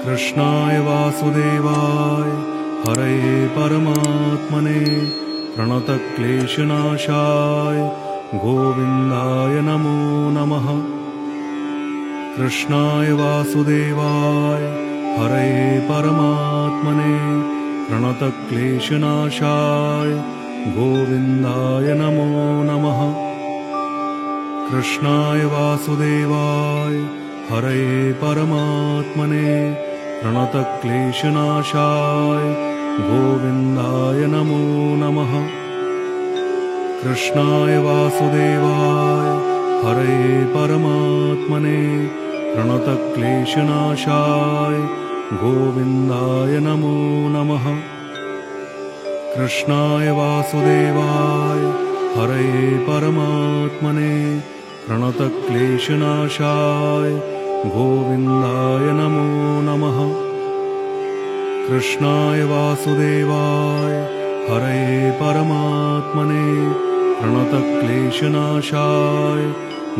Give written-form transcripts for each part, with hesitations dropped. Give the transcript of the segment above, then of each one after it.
कृष्णाय वासुदेवाय हरये परमात्मने प्रणतक्लेशनाशाय गोविन्दाय नमो नमः। कृष्णाय वासुदेवाय हरये परमात्मने प्रणतक्लेशनाशाय गोविन्दाय नमो नमः। कृष्णाय वासुदेवाय हरये परमात्मने प्रणतक्लेशनाशाय गोविन्दाय नमो नमः। कृष्णाय वासुदेवाय हरये परमात्मने प्रणतक्लेशनाशाय गोविन्दाय नमो नमः। कृष्णाय वासुदेवाय हरये परमात्मने प्रणतक्लेशनाशाय गोविन्दाय नमो नमः। कृष्णाय वासुदेवाय हरये परमात्मने प्रणतक्लेशनाशाय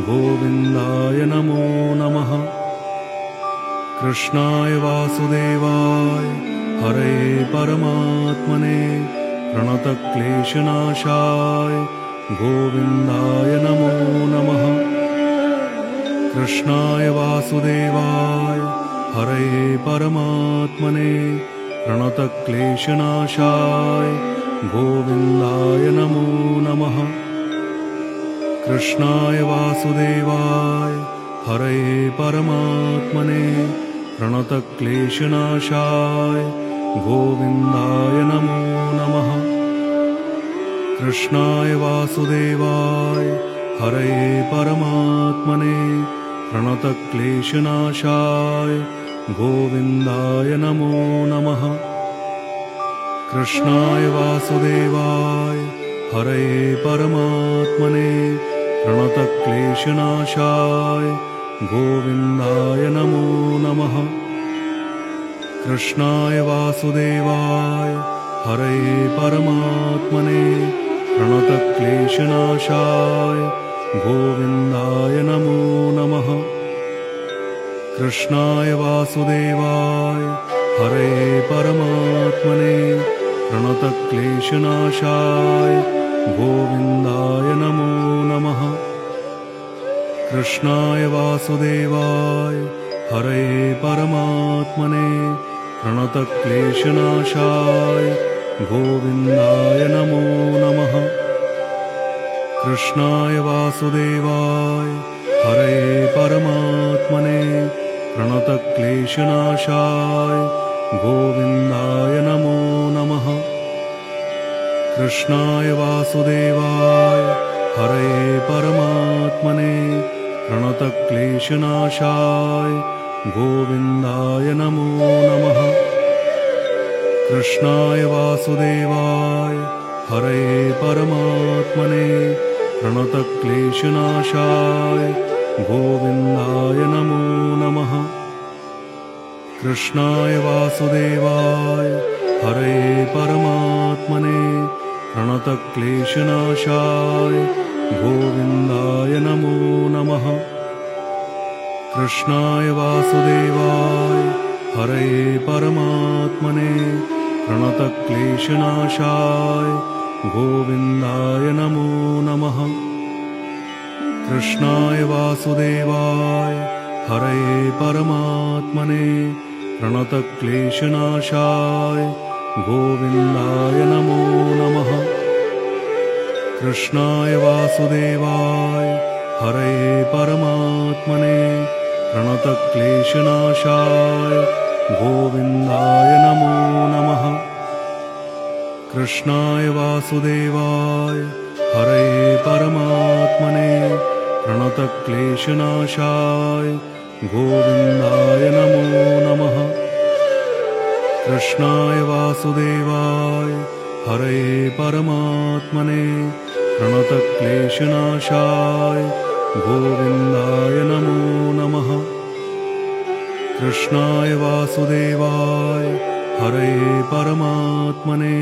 गोविन्दाय नमो नमः। कृष्णाय वासुदेवाय हरये परमात्मने प्रणतक्लेशनाशाय गोविन्दाय नमो नमः। कृष्णाय वासुदेवाय हरये परमात्मने प्रणतक्लेशनाशाय गोविन्दाय नमो नमः। कृष्णाय वासुदेवाय हरये परमात्मने प्रणतक्लेशनाशाय गोविन्दाय नमो नमः। कृष्णाय वासुदेवाय हरये परमात्मने प्रणतक्लेशनाशाय गोविन्दाय नमो नमः। कृष्णाय वासुदेवाय हरये परमात्मने प्रणतक्लेशनाशाय गोविन्दाय नमो नमः। कृष्णाय वासुदेवाय हरये परमात्मने प्रणतक्लेशनाशाय गोविन्दाय नमो नमः। कृष्णाय वासुदेवाय हरये परमात्मने प्रणतक्लेशनाशाय गोविन्दाय नमो नमः। कृष्णाय वासुदेवाय हरये परमात्मने प्रणतक्लेशनाशाय गोविन्दाय नमो नमः। कृष्णाय वासुदेवाय हरये परमात्मने प्रणतक्लेशनाशाय गोविन्दाय नमो नमः। कृष्णाय वासुदेवाय हरये परमात्मने प्रणतक्लेशनाशाय गोविन्दाय नमो नमः। कृष्णाय वासुदेवाय हरये परमात्मने प्रणतक्लेशनाशाय गोविन्दाय नमो नमः। कृष्णाय वासुदेवाय हरये परमात्मने प्रणतक्लेशनाशाय गोविन्दाय नमो नमः। कृष्णाय वासुदेवाय हरये परमात्मने प्रणतक्लेशनाशाय गोविन्दाय नमो नमः। कृष्णाय वासुदेवाय हरये परमात्मने प्रणतक्लेशनाशाय गोविन्दाय नमो नमः। कृष्णाय वासुदेवाय हरये परमात्मने प्रणतक्लेशनाशाय गोविन्दाय नमो नमः। कृष्णाय वासुदेवाय हरये परमात्मने प्रणतक्लेशनाशाय गोविन्दाय नमो नमः। कृष्णाय वासुदेवाय हरये परमात्मने प्रणतक्लेशनाशाय गोविन्दाय नमो नमः। कृष्णाय वासुदेवाय हरये परमात्मने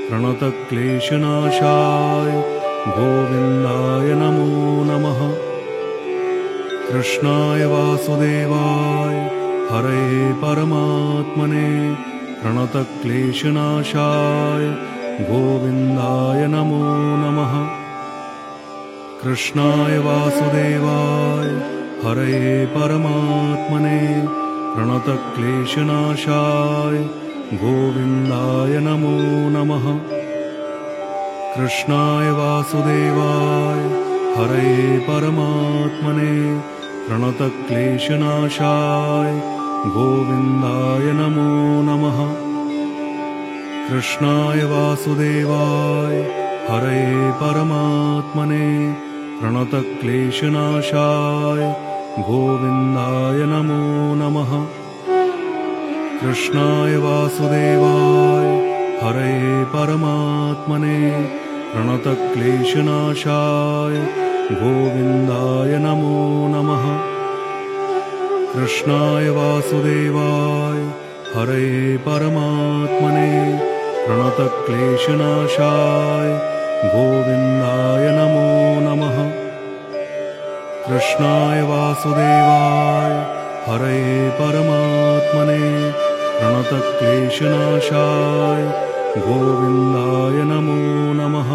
प्रणतक्लेशनाशाय गोविन्दाय नमो नमः। कृष्णाय वासुदेवाय हरये परमात्मने प्रणतक्लेशनाशाय गोविन्दाय नमो नमः। कृष्णाय वासुदेवाय हरये परमात्मने प्रणतक्लेशनाशाय गोविन्दाय नमो नमः। कृष्णाय वासुदेवाय हरये परमात्मने प्रणतक्लेशनाशाय गोविन्दाय नमो नमः। कृष्णाय वासुदेवाय हरये परमात्मने प्रणतक्लेशनाशाय गोविन्दाय नमो नमः। कृष्णाय वासुदेवाय हरये परमात्मने प्रणतक्लेशनाशाय गोविन्दाय नमो नमः। कृष्णाय वासुदेवाय हरये परमात्मने प्रणतक्लेशनाशाय गोविन्दाय नमो नमः। कृष्णाय वासुदेवाय हरये परमात्मने प्रणतक्लेशनाशाय गोविन्दाय नमो नमः।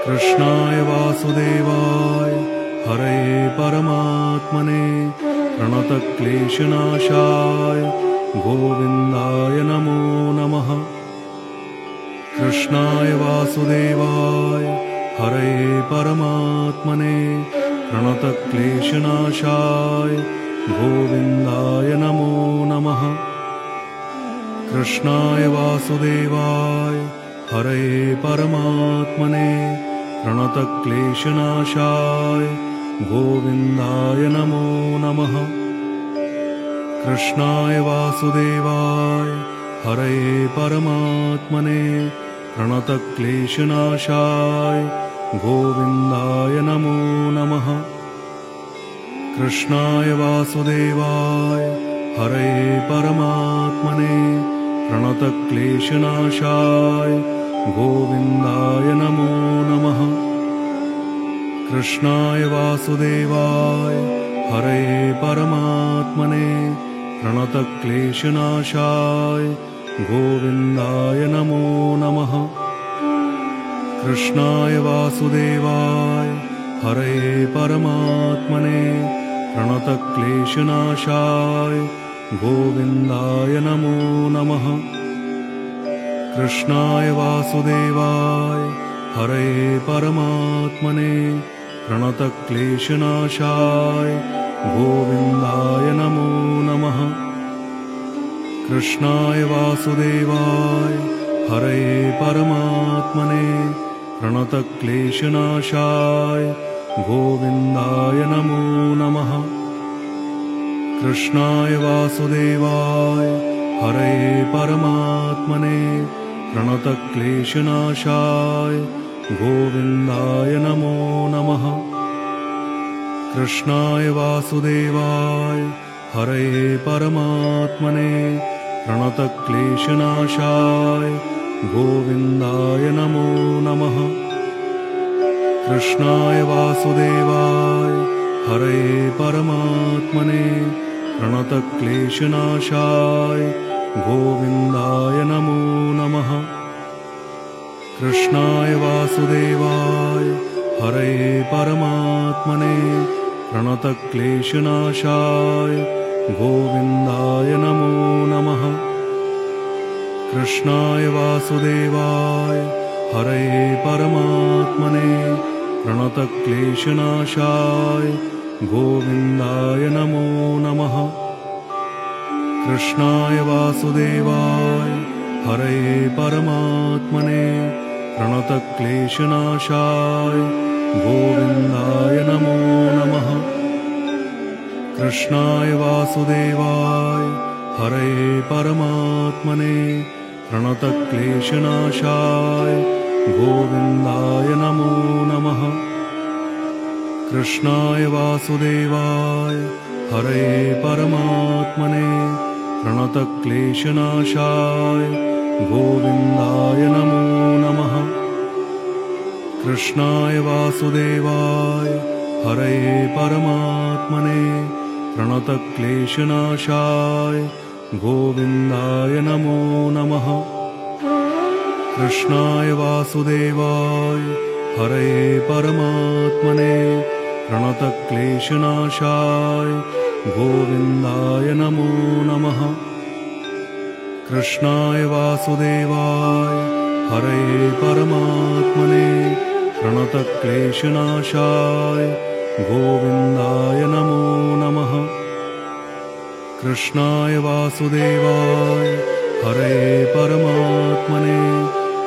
कृष्णाय वासुदेवाय हरये परमात्मने प्रणतक्लेशनाशाय गोविन्दाय नमो नमः। कृष्णाय वासुदेवाय हरये परमात्मने प्रणतक्लेशनाशाय गोविन्दाय नमो नमः। कृष्णाय वासुदेवाय हरये परमात्मने प्रणतक्लेशनाशाय गोविन्दाय नमो नमः। कृष्णाय वासुदेवाय हरये परमात्मने प्रणतक्लेशनाशाय गोविन्दाय नमो नमः। कृष्णाय वासुदेवाय हरये परमात्मने प्रणतक्लेशनाशाय गोविन्दाय नमो नमः। कृष्णाय वासुदेवाय हरये परमात्मने प्रणतक्लेशनाशाय गोविन्दाय नमो नमः। कृष्णाय वासुदेवाय हरये परमात्मने प्रणतक्लेशनाशाय गोविन्दाय नमो नमः। कृष्णाय वासुदेवाय हरये परमात्मने प्रणतक्लेशनाशाय गोविन्दाय नमो नमः। कृष्णाय वासुदेवाय हरये परमात्मने प्रणतक्लेशनाशाय गोविन्दाय नमो नमः। कृष्णाय वासुदेवाय हरये परमात्मने प्रणतक्लेशनाशाय गोविन्दाय नमो नमः। कृष्णाय वासुदेवाय हरये परमात्मने प्रणतक्लेशनाशाय गोविन्दाय नमो नमः। कृष्णाय वासुदेवाय हरये परमात्मने प्रणतक्लेशनाशाय गोविन्दाय नमो नमः। कृष्णाय वासुदेवाय हरये परमात्मने प्रणतक्लेशनाशाय गोविन्दाय नमो नमः। कृष्णाय वासुदेवाय हरये परमात्मने प्रणतक्लेशनाशाय गोविन्दाय नमो नमः। कृष्णाय वासुदेवाय हरये परमात्मने प्रणतक्लेशनाशाय गोविन्दाय नमो नमः। कृष्णाय वासुदेवाय हरये परमात्मने प्रणतक्लेशनाशाय गोविन्दाय नमो नमः। कृष्णाय वासुदेवाय हरये परमात्मने प्रणतक्लेशनाशाय गोविन्दाय नमो नमः। कृष्णाय वासुदेवाय हरये परमात्मने प्रणतक्लेशनाशाय गोविन्दाय नमो नमः। कृष्णाय वासुदेवाय हरये परमात्मने प्रणतक्लेशनाशाय गोविन्दाय नमो नमः। कृष्णाय वासुदेवाय हरये परमात्मने प्रणतक्लेशनाशाय गोविन्दाय नमो नमः। कृष्णाय वासुदेवाय हरये परमात्मने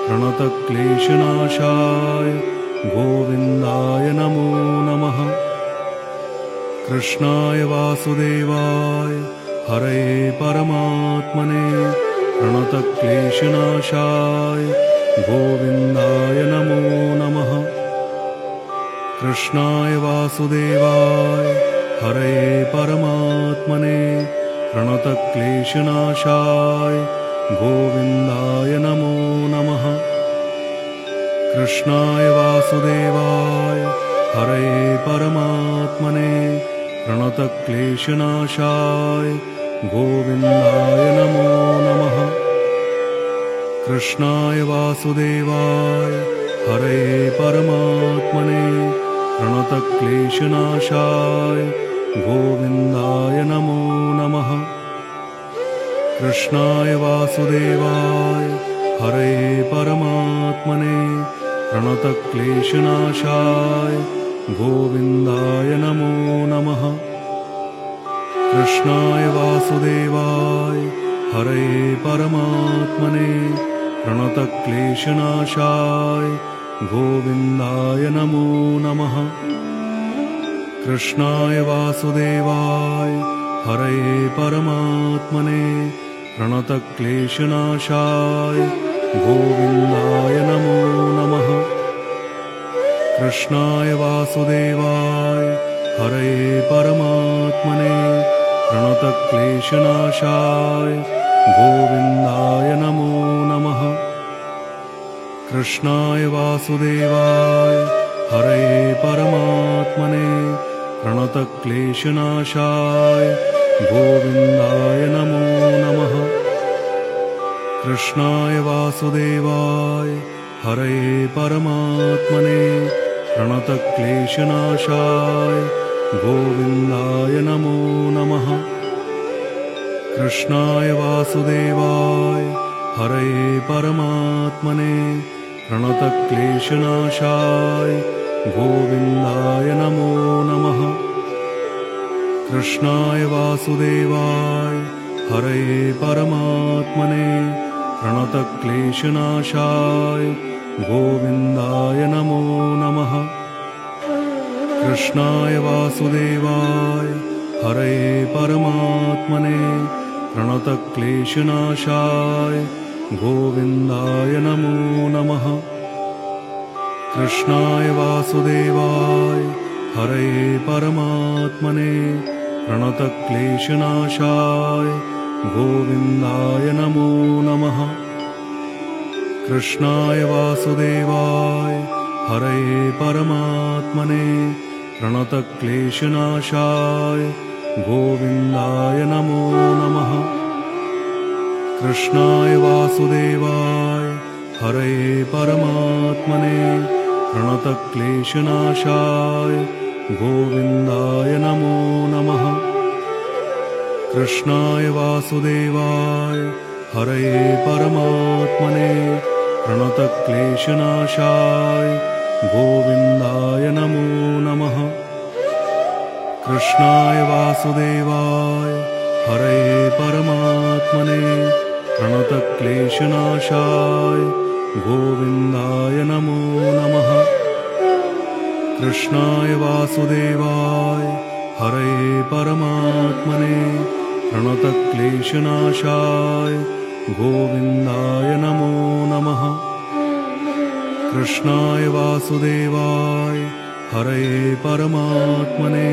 प्रणतक्लेशनाशाय गोविन्दाय नमो नमः। कृष्णाय वासुदेवाय हरये परमात्मने प्रणतक्लेशनाशाय गोविन्दाय नमो नमः। कृष्णाय वासुदेवाय हरये परमात्मने प्रणतक्लेशनाशाय गोविन्दाय नमो नमः। कृष्णाय वासुदेवाय हरये परमात्मने प्रणतक्लेशनाशाय गोविन्दाय नमो नमः। कृष्णाय वासुदेवाय हरये परमात्मने प्रणतक्लेशनाशाय गोविन्दाय नमो नमः। कृष्णाय वासुदेवाय हरये परमात्मने प्रणतक्लेशनाशाय गोविन्दाय नमो नमः। कृष्णाय वासुदेवाय हरये परमात्मने प्रणतक्लेशनाशाय गोविन्दाय नमो नमः। कृष्णाय वासुदेवाय हरये परमात्मने प्रणतक्लेशनाशाय गोविन्दाय नमो नमः। कृष्णाय वासुदेवाय हरये परमात्मने प्रणतक्लेशनाशाय गोविन्दाय नमो नमः। कृष्णाय वासुदेवाय हरये परमात्मने प्रणतक्लेशनाशाय गोविन्दाय नमो नमः। कृष्णाय वासुदेवाय हरये परमात्मने प्रणतक्लेशनाशाय गोविन्दाय नमो नमः। कृष्णाय वासुदेवाय हरये परमात्मने प्रणतक्लेशनाशाय गोविन्दाय नमो नमः। कृष्णाय वासुदेवाय हरये परमात्मने प्रणतक्लेशनाशाय गोविन्दाय नमो नमः। कृष्णाय वासुदेवाय हरये परमात्मने प्रणतक्लेशनाशाय गोविन्दाय नमो नमः। कृष्णाय वासुदेवाय हरये परमात्मने प्रणतक्लेशनाशाय गोविन्दाय नमो नमः। कृष्णाय वासुदेवाय हरये परमात्मने प्रणतक्लेशनाशाय गोविन्दाय नमो नमः। कृष्णाय वासुदेवाय हरये परमात्मने प्रणतक्लेशनाशाय गोविन्दाय नमो नमः। कृष्णाय वासुदेवाय हरये परमात्मने प्रणतक्लेशनाशाय गोविन्दाय नमो नमः। कृष्णाय वासुदेवाय हरये परमात्मने प्रणतक्लेशनाशाय गोविन्दाय नमो नमः। कृष्णाय वासुदेवाय हरये परमात्मने प्रणतक्लेशनाशाय गोविन्दाय नमो नमः। कृष्णाय वासुदेवाय हरये परमात्मने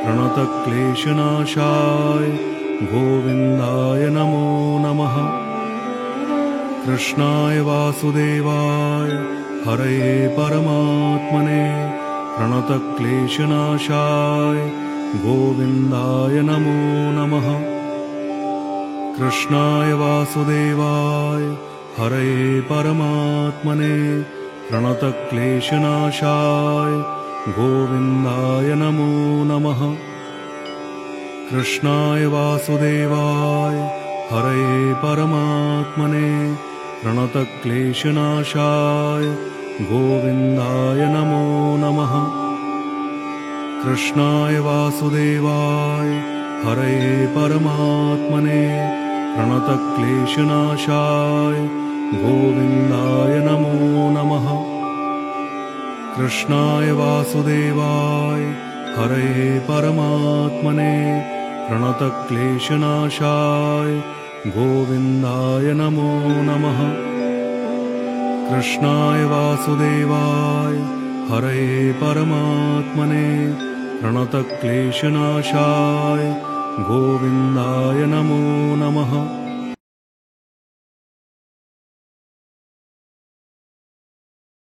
प्रणतक्लेशनाशाय गोविन्दाय नमो नमः। कृष्णाय वासुदेवाय हरये परमात्मने प्रणतक्लेशनाशाय गोविन्दाय नमो नमः। कृष्णाय वासुदेवाय हरये परमात्मने प्रणतक्लेशनाशाय गोविन्दाय नमो नमः। कृष्णाय वासुदेवाय हरये परमात्मने प्रणतक्लेशनाशाय गोविन्दाय नमो नमः। कृष्णाय वासुदेवाय हरये परमात्मने प्रणतक्लेशनाशाय गोविन्दाय नमो नमः। कृष्णाय वासुदेवाय हरये परमात्मने प्रणतक्लेशनाशाय गोविन्दाय नमो नमः। कृष्णाय वासुदेवाय हरये परमात्मने प्रणतक्लेशनाशाय गोविन्दाय नमो नमः।